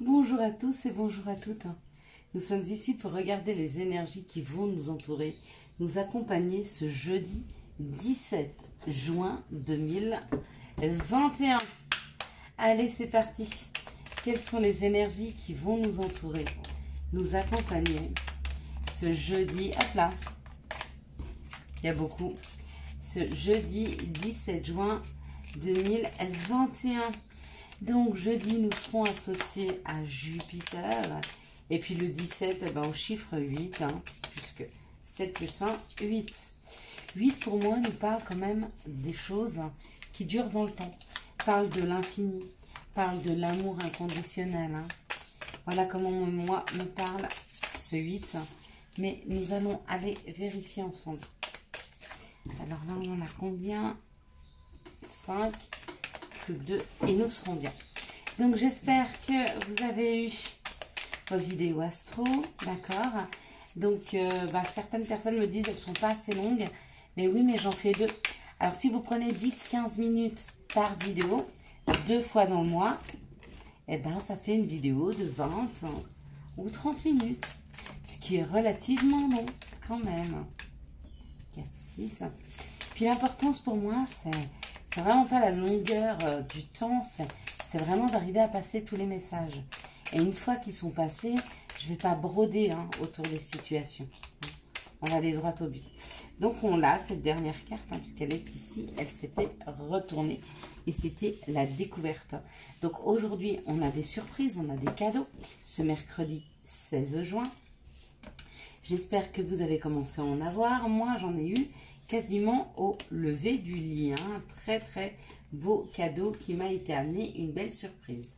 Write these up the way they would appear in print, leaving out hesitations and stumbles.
Bonjour à tous et bonjour à toutes. Nous sommes ici pour regarder les énergies qui vont nous entourer, nous accompagner ce jeudi 17 juin 2021. Allez, c'est parti. Quelles sont les énergies qui vont nous entourer, nous accompagner ce jeudi, hop là, il y a beaucoup, ce jeudi 17 juin 2021. Donc jeudi, nous serons associés à Jupiter. Et puis le 17, eh ben, au chiffre 8, puisque 7 plus 1, 8. 8 pour moi nous parle quand même des choses qui durent dans le temps. Parle de l'infini, parle de l'amour inconditionnel. Voilà comment moi me parle ce 8. Mais nous allons aller vérifier ensemble. Alors là, on en a combien? 5. Plus 2 et nous serons bien. Donc j'espère que vous avez eu vos vidéos astro, d'accord. Donc certaines personnes me disent qu'elles ne sont pas assez longues, mais oui, mais j'en fais 2. Alors si vous prenez 10-15 minutes par vidéo, 2 fois dans le mois, et ben ça fait une vidéo de 20 ou 30 minutes, ce qui est relativement long quand même. 4, 6. Puis l'importance pour moi, c'est vraiment pas la longueur du temps, c'est vraiment d'arriver à passer tous les messages. Et une fois qu'ils sont passés, je ne vais pas broder autour des situations. On va aller droit au but. Donc on a cette dernière carte, puisqu'elle est ici, elle s'était retournée. Et c'était la découverte. Donc aujourd'hui, on a des surprises, on a des cadeaux. Ce mercredi 16 juin. J'espère que vous avez commencé à en avoir. Moi, j'en ai eu quasiment au lever du lit. Un très très beau cadeau qui m'a été amené, une belle surprise.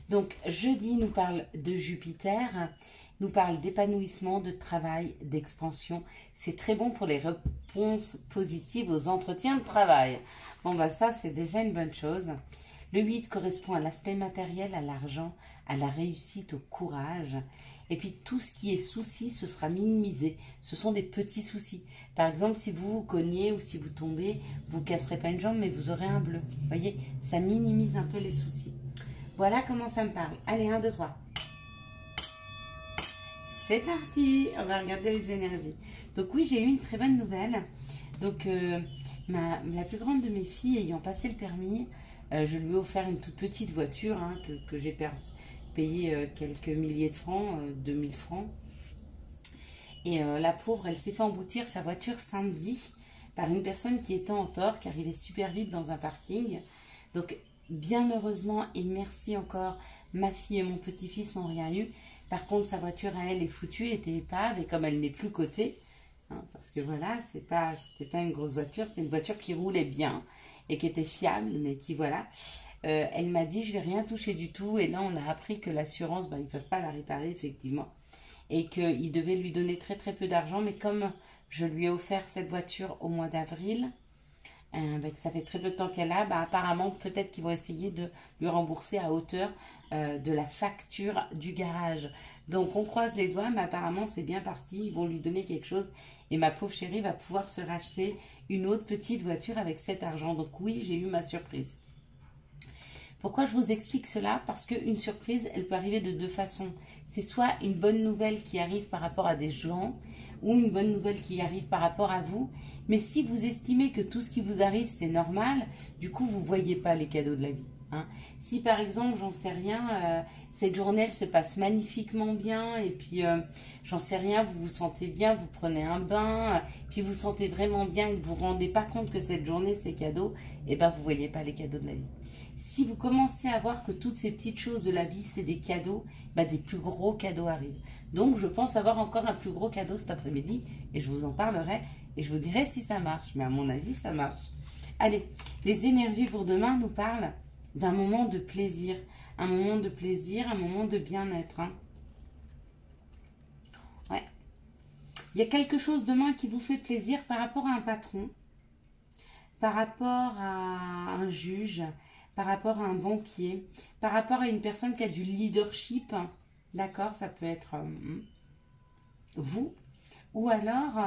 Donc jeudi nous parle de Jupiter, nous parle d'épanouissement, de travail, d'expansion. C'est très bon pour les réponses positives aux entretiens de travail. Bon ça c'est déjà une bonne chose. Le 8 correspond à l'aspect matériel, à l'argent, à la réussite, au courage. Et puis tout ce qui est souci, ce sera minimisé. Ce sont des petits soucis. Par exemple, si vous vous cognez ou si vous tombez, vous ne casserez pas une jambe, mais vous aurez un bleu. Vous voyez, ça minimise un peu les soucis. Voilà comment ça me parle. Allez, 1, 2, 3. C'est parti. On va regarder les énergies. Donc oui, j'ai eu une très bonne nouvelle. Donc la plus grande de mes filles ayant passé le permis, je lui ai offert une toute petite voiture que j'ai payé quelques milliers de francs, 2000 francs. Et la pauvre, elle s'est fait emboutir sa voiture samedi par une personne qui était en tort, qui arrivait super vite dans un parking. Donc, bien heureusement, et merci encore, ma fille et mon petit-fils n'ont rien eu. Par contre, sa voiture à elle est foutue, était épave, et comme elle n'est plus cotée, parce que voilà, c'était pas une grosse voiture, c'est une voiture qui roulait bien et qui était fiable, mais qui voilà. Elle m'a dit, je vais rien toucher du tout, et là on a appris que l'assurance, ils ne peuvent pas la réparer effectivement, et qu'ils devaient lui donner très très peu d'argent, mais comme je lui ai offert cette voiture au mois d'avril, ça fait très peu de temps qu'elle a, apparemment peut-être qu'ils vont essayer de lui rembourser à hauteur de la facture du garage. Donc on croise les doigts, mais apparemment c'est bien parti, ils vont lui donner quelque chose et ma pauvre chérie va pouvoir se racheter une autre petite voiture avec cet argent. Donc oui, j'ai eu ma surprise. Pourquoi je vous explique cela? Parce qu'une surprise, elle peut arriver de 2 façons. C'est soit une bonne nouvelle qui arrive par rapport à des gens, ou une bonne nouvelle qui arrive par rapport à vous. Mais si vous estimez que tout ce qui vous arrive, c'est normal, du coup, vous ne voyez pas les cadeaux de la vie. Si par exemple, j'en sais rien, cette journée, elle se passe magnifiquement bien, et puis, j'en sais rien, vous vous sentez bien, vous prenez un bain, puis vous vous sentez vraiment bien, et que vous ne vous rendez pas compte que cette journée, c'est cadeau, et vous ne voyez pas les cadeaux de la vie. Si vous commencez à voir que toutes ces petites choses de la vie, c'est des cadeaux, des plus gros cadeaux arrivent. Donc, je pense avoir encore un plus gros cadeau cet après-midi, et je vous en parlerai, et je vous dirai si ça marche. Mais à mon avis, ça marche. Allez, les énergies pour demain nous parlent d'un moment de plaisir. Un moment de plaisir, un moment de bien-être. Ouais. Il y a quelque chose demain qui vous fait plaisir par rapport à un patron, par rapport à un juge, par rapport à un banquier, par rapport à une personne qui a du leadership, d'accord, ça peut être vous, ou alors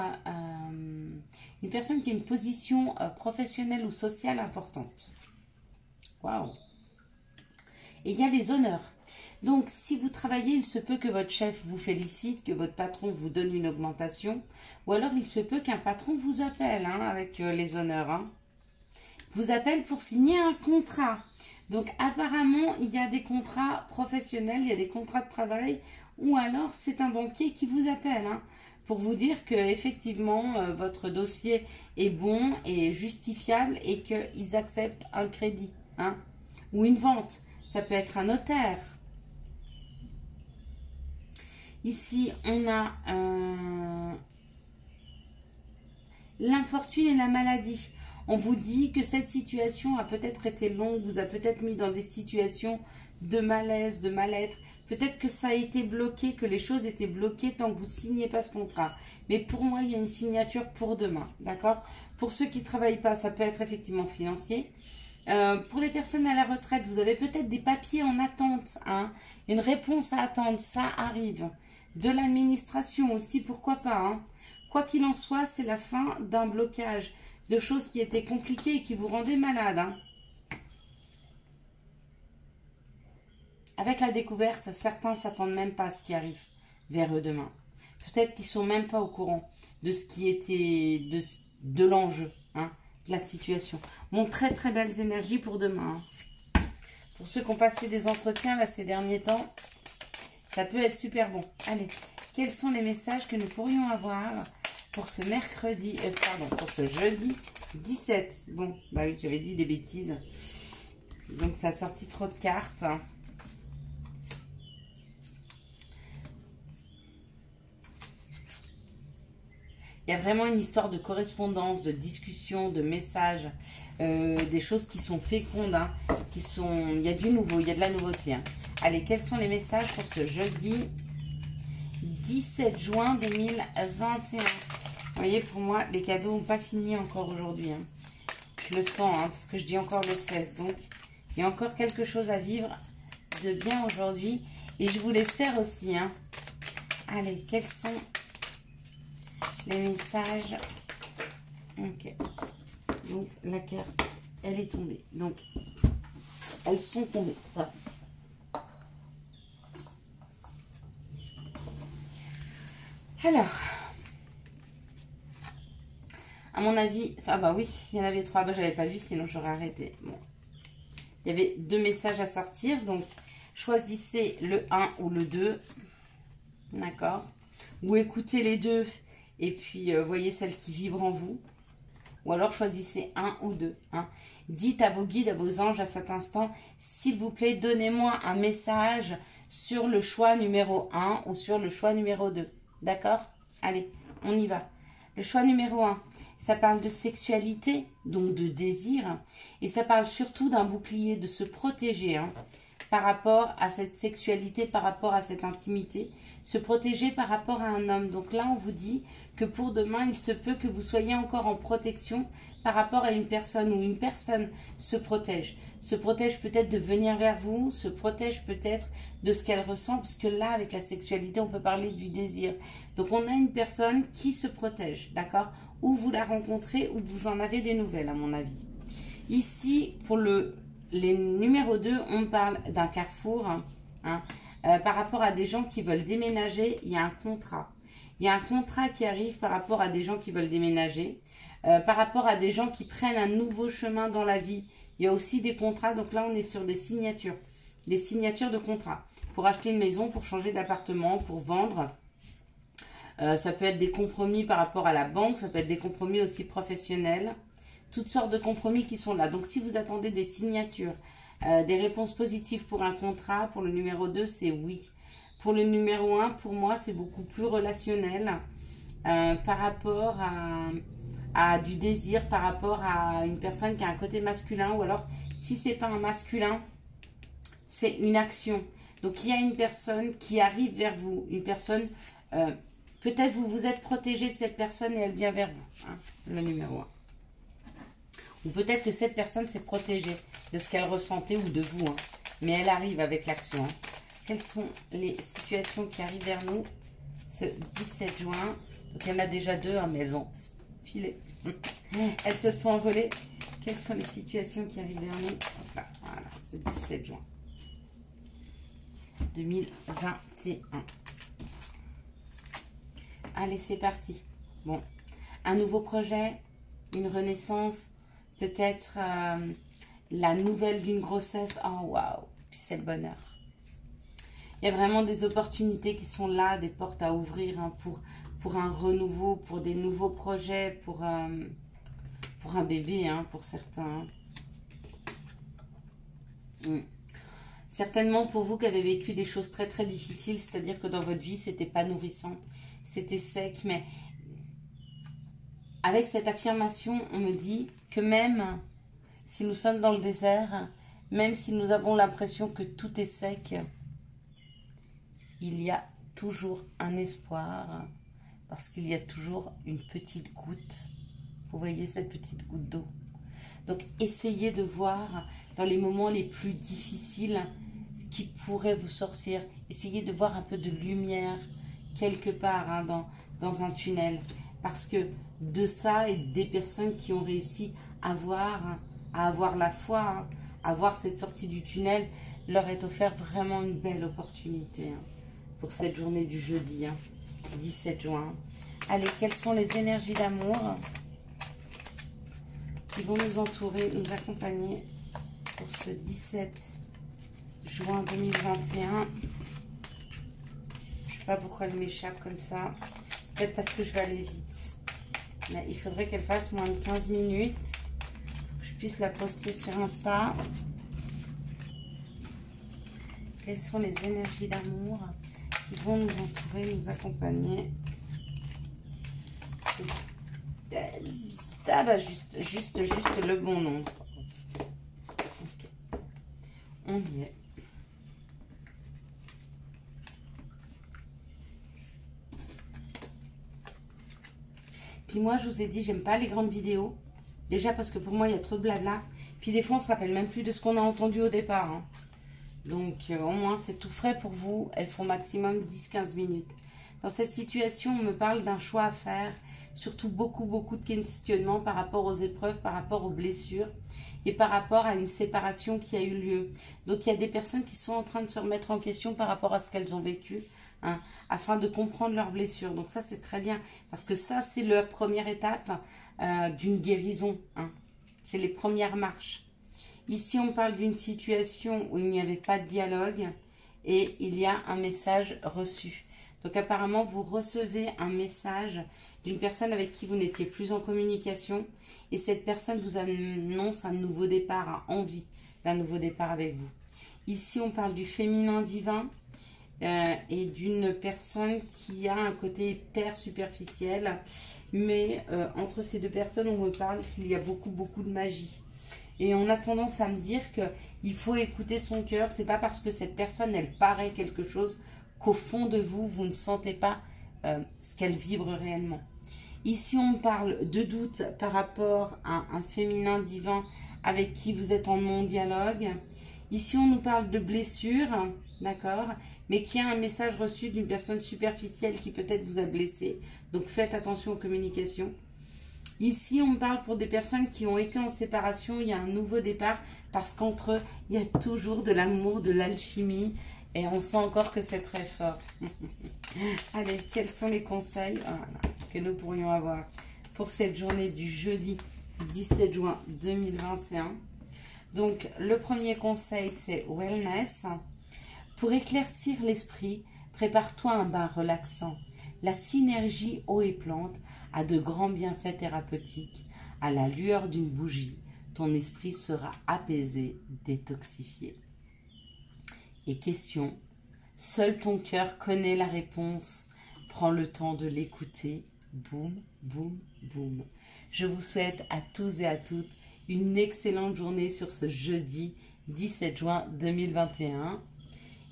une personne qui a une position professionnelle ou sociale importante. Waouh! Et il y a les honneurs. Donc, si vous travaillez, il se peut que votre chef vous félicite, que votre patron vous donne une augmentation, ou alors il se peut qu'un patron vous appelle, hein, avec les honneurs, hein. Vous appelle pour signer un contrat. Donc, apparemment, il y a des contrats professionnels, il y a des contrats de travail, ou alors c'est un banquier qui vous appelle, hein, pour vous dire que effectivement votre dossier est bon et justifiable et qu'ils acceptent un crédit, hein, ou une vente. Ça peut être un notaire. Ici, on a l'infortune et la maladie. On vous dit que cette situation a peut-être été longue, vous a peut-être mis dans des situations de malaise, de mal-être. Peut-être que ça a été bloqué, que les choses étaient bloquées tant que vous ne signez pas ce contrat. Mais pour moi, il y a une signature pour demain, d'accord? Pour ceux qui ne travaillent pas, ça peut être effectivement financier. Pour les personnes à la retraite, vous avez peut-être des papiers en attente, hein, une réponse à attendre, ça arrive. De l'administration aussi, pourquoi pas, hein. Quoi qu'il en soit, c'est la fin d'un blocage, de choses qui étaient compliquées et qui vous rendaient malade, hein. Avec la découverte, certains ne s'attendent même pas à ce qui arrive vers eux demain. Peut-être qu'ils ne sont même pas au courant de ce qui était, de l'enjeu, hein, de la situation. Bon, très très belles énergies pour demain, hein. Pour ceux qui ont passé des entretiens là ces derniers temps, ça peut être super bon. Allez, quels sont les messages que nous pourrions avoir pour ce mercredi, pour ce jeudi 17. Bon, bah oui, j'avais dit des bêtises. Donc, ça a sorti trop de cartes. Il y a vraiment une histoire de correspondance, de discussion, de messages, des choses qui sont fécondes, hein, il y a du nouveau, il y a de la nouveauté, hein. Allez, quels sont les messages pour ce jeudi 17 juin 2021? Vous voyez, pour moi, les cadeaux n'ont pas fini encore aujourd'hui, hein. Je le sens, hein, parce que je dis encore le 16. Donc, il y a encore quelque chose à vivre de bien aujourd'hui. Et je vous l'espère aussi, hein. Allez, quels sont les messages? Ok. Donc, la carte, elle est tombée. Donc, elles sont tombées. Voilà. Alors, à mon avis, ça, bah oui, il y en avait 3. Bah, j'avais pas vu, sinon j'aurais arrêté. Bon. Il y avait 2 messages à sortir. Donc, choisissez le 1 ou le 2. D'accord? Ou écoutez les deux et puis voyez celle qui vibre en vous. Ou alors choisissez 1 ou 2. Hein. Dites à vos guides, à vos anges à cet instant, s'il vous plaît, donnez-moi un message sur le choix numéro 1 ou sur le choix numéro 2. D'accord? Allez, on y va. Le choix numéro 1, ça parle de sexualité, donc de désir. Et ça parle surtout d'un bouclier, de se protéger, hein, par rapport à cette sexualité, par rapport à cette intimité. Se protéger par rapport à un homme. Donc là, on vous dit que pour demain, il se peut que vous soyez encore en protection par rapport à une personne ou une personne se protège. Se protège peut-être de venir vers vous, se protège peut-être de ce qu'elle ressent, parce que là, avec la sexualité, on peut parler du désir. Donc, on a une personne qui se protège, d'accord? Ou vous la rencontrez, ou vous en avez des nouvelles, à mon avis. Ici, pour les numéros 2, on parle d'un carrefour, hein, par rapport à des gens qui veulent déménager, il y a un contrat. Il y a un contrat qui arrive par rapport à des gens qui veulent déménager, par rapport à des gens qui prennent un nouveau chemin dans la vie. Il y a aussi des contrats, donc là on est sur des signatures de contrats. Pour acheter une maison, pour changer d'appartement, pour vendre. Ça peut être des compromis par rapport à la banque, ça peut être des compromis aussi professionnels. Toutes sortes de compromis qui sont là. Donc si vous attendez des signatures, des réponses positives pour un contrat, pour le numéro 2, c'est oui. Pour le numéro 1, pour moi, c'est beaucoup plus relationnel par rapport à du désir, par rapport à une personne qui a un côté masculin. Ou alors, si ce n'est pas un masculin, c'est une action. Donc, il y a une personne qui arrive vers vous. Une personne, peut-être vous vous êtes protégé de cette personne et elle vient vers vous. Hein, le numéro 1. Ou peut-être que cette personne s'est protégée de ce qu'elle ressentait ou de vous. Hein. Mais elle arrive avec l'action. Hein. Quelles sont les situations qui arrivent vers nous ce 17 juin? Donc, il y en a déjà 2, hein, mais elles ont filé. Elles se sont envolées. Quelles sont les situations qui arrivent vers nous? Voilà, ce 17 juin 2021. Allez, c'est parti. Bon, un nouveau projet, une renaissance, peut-être la nouvelle d'une grossesse. Oh, waouh, puis c'est le bonheur. Il y a vraiment des opportunités qui sont là, des portes à ouvrir hein, pour un renouveau, pour des nouveaux projets, pour un bébé, hein, pour certains. Certainement pour vous qui avez vécu des choses très très difficiles, c'est-à-dire que dans votre vie, c'était pas nourrissant, c'était sec, mais avec cette affirmation, on me dit que même si nous sommes dans le désert, même si nous avons l'impression que tout est sec, il y a toujours un espoir, parce qu'il y a toujours une petite goutte. Vous voyez cette petite goutte d'eau. Donc, essayez de voir dans les moments les plus difficiles ce qui pourrait vous sortir. Essayez de voir un peu de lumière quelque part hein, dans un tunnel. Parce que de ça et des personnes qui ont réussi à avoir la foi, hein, à voir cette sortie du tunnel, leur est offert vraiment une belle opportunité hein, pour cette journée du jeudi, hein, 17 juin. Allez, quelles sont les énergies d'amour qui vont nous entourer, nous accompagner pour ce 17 juin 2021. Je ne sais pas pourquoi elle m'échappe comme ça. Peut-être parce que je vais aller vite. Mais il faudrait qu'elle fasse moins de 15 minutes. Que je puisse la poster sur Insta. Quelles sont les énergies d'amour qui vont nous entourer, nous accompagner. Ah bah juste le bon nombre. Okay. On y est. Puis moi, je vous ai dit, j'aime pas les grandes vidéos. Déjà parce que pour moi, il y a trop de blabla. Puis des fois, on se rappelle même plus de ce qu'on a entendu au départ. Hein. Donc, au moins, c'est tout frais pour vous. Elles font maximum 10-15 minutes. Dans cette situation, on me parle d'un choix à faire. Surtout beaucoup de questionnements par rapport aux épreuves, par rapport aux blessures et par rapport à une séparation qui a eu lieu. Donc, il y a des personnes qui sont en train de se remettre en question par rapport à ce qu'elles ont vécu, hein, afin de comprendre leurs blessures. Donc, ça, c'est très bien parce que ça, c'est la première étape d'une guérison. Hein. C'est les premières marches. Ici, on parle d'une situation où il n'y avait pas de dialogue et il y a un message reçu. Donc, apparemment, vous recevez un message d'une personne avec qui vous n'étiez plus en communication et cette personne vous annonce un nouveau départ, a envie d'un nouveau départ avec vous. Ici, on parle du féminin divin et d'une personne qui a un côté hyper superficiel, mais entre ces deux personnes, on me parle qu'il y a beaucoup de magie. Et on a tendance à me dire qu'il faut écouter son cœur. C'est pas parce que cette personne, elle paraît quelque chose qu'au fond de vous, vous ne sentez pas ce qu'elle vibre réellement. Ici, on parle de doute par rapport à un féminin divin avec qui vous êtes en non-dialogue. Ici, on nous parle de blessures, d'accord, mais qui a un message reçu d'une personne superficielle qui peut-être vous a blessé. Donc, faites attention aux communications. Ici, on parle pour des personnes qui ont été en séparation. Il y a un nouveau départ parce qu'entre eux, il y a toujours de l'amour, de l'alchimie. Et on sent encore que c'est très fort. Allez, quels sont les conseils que nous pourrions avoir pour cette journée du jeudi 17 juin 2021? Donc, le premier conseil, c'est wellness. Pour éclaircir l'esprit, prépare-toi un bain relaxant. La synergie eau et plante a de grands bienfaits thérapeutiques. À la lueur d'une bougie, ton esprit sera apaisé, détoxifié. Et question, seul ton cœur connaît la réponse. Prends le temps de l'écouter. Boum, boum, boum. Je vous souhaite à tous et à toutes une excellente journée sur ce jeudi 17 juin 2021.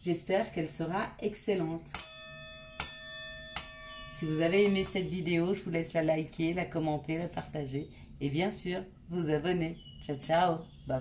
J'espère qu'elle sera excellente. Si vous avez aimé cette vidéo, je vous laisse la liker, la commenter, la partager et bien sûr, vous abonner. Ciao, ciao!